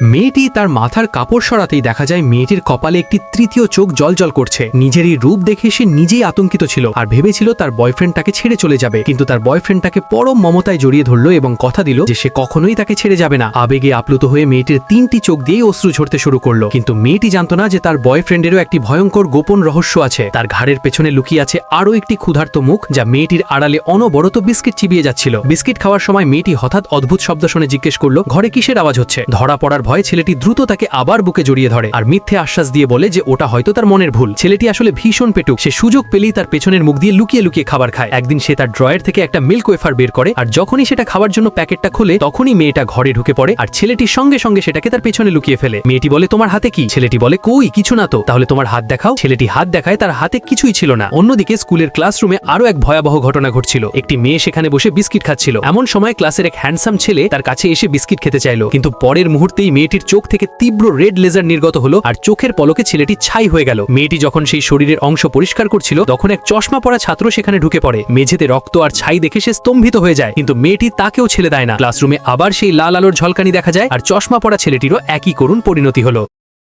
মেয়েটি তার মাথার কাপড় সরাতেই দেখা যায় মেয়েটির কপালে একটি তৃতীয় চোখ জ্বলজ্বল করছে। নিজেরই রূপ দেখে সে নিজেই আতঙ্কিত ছিল আর ভেবেছিল তার বয়ফ্রেন্ড তাকে ছেড়ে চলে যাবে, কিন্তু তার বয়ফ্রেন্ড তাকে পরম মমতায় জড়িয়ে ধরল এবং কথা দিল যে সে কখনোই তাকে ছেড়ে যাবে না। আবেগে আপ্লুত হয়ে মেয়েটির 3টি চোখ দিয়েই অশ্রু ঝরতে শুরু করলো, কিন্তু মেয়েটি জানত না যে তার বয়ফ্রেন্ডেরও একটি ভয়ঙ্কর গোপন রহস্য আছে। তার ঘাড়ের পেছনে লুকিয়ে আছে আরও একটি ক্ষুধার্ত মুখ, যা মেয়েটির আড়ালে অনবরত বিস্কিট চিবিয়ে যাচ্ছিল। বিস্কিট খাওয়ার সময় মেয়েটি হঠাৎ অদ্ভুত শব্দ শুনে জিজ্ঞেস করলো ঘরে কিসের আওয়াজ হচ্ছে। ধরা পড়ার ভয়ে ছেলেটি দ্রুত তাকে আবার বুকে জড়িয়ে ধরে আর মিথ্যে আশ্বাস দিয়ে বলে যে ওটা হয়তো তার মনের ভুল। ছেলেটি আসলে ভীষণ পেটুক, সে সুযোগ পেলেই তার পেছনের মুখ দিয়ে লুকিয়ে লুকিয়ে খাবার খায়। একদিন সে তার ড্রয়ার থেকে একটা মিল্ক ওয়েফার বের করে আর যখনই সেটা খাওয়ার জন্য প্যাকেটটা খুলে তখনই মেয়েটা ঘরে ঢুকে পড়ে আর ছেলেটির সঙ্গে সঙ্গে সেটাকে তার পেছনে লুকিয়ে ফেলে। মেয়েটি বলে তোমার হাতে কি? ছেলেটি বলে কই কিছু না তো। তাহলে তোমার হাত দেখাও। ছেলেটি হাত দেখায়, তার হাতে কিছুই ছিল না। অন্যদিকে স্কুলের ক্লাসরুমে আরো এক ভয়াবহ ঘটনা ঘটছিল। একটি মেয়ে সেখানে বসে বিস্কিট খাচ্ছিল। এমন সময় ক্লাসের এক হ্যান্ডসাম ছেলে তার কাছে এসে বিস্কিট খেতে চাইল, কিন্তু পরের মুহূর্তেই মেয়েটির চোখ থেকে তীব্র রেড লেজার নির্গত হলো আর চোখের পলকে ছেলেটি ছাই হয়ে গেল। মেয়েটি যখন সেই শরীরের অংশ পরিষ্কার করছিল তখন এক চশমা পরা ছাত্র সেখানে ঢুকে পড়ে। মেঝেতে রক্ত আর ছাই দেখে সে স্তম্ভিত হয়ে যায়, কিন্তু মেয়েটি তাকেও ছেড়ে দেয় না। ক্লাসরুমে আবার সেই লাল আলোর ঝলকানি দেখা যায় আর চশমা পরা ছেলেটিরও একই করুণ পরিণতি হলো।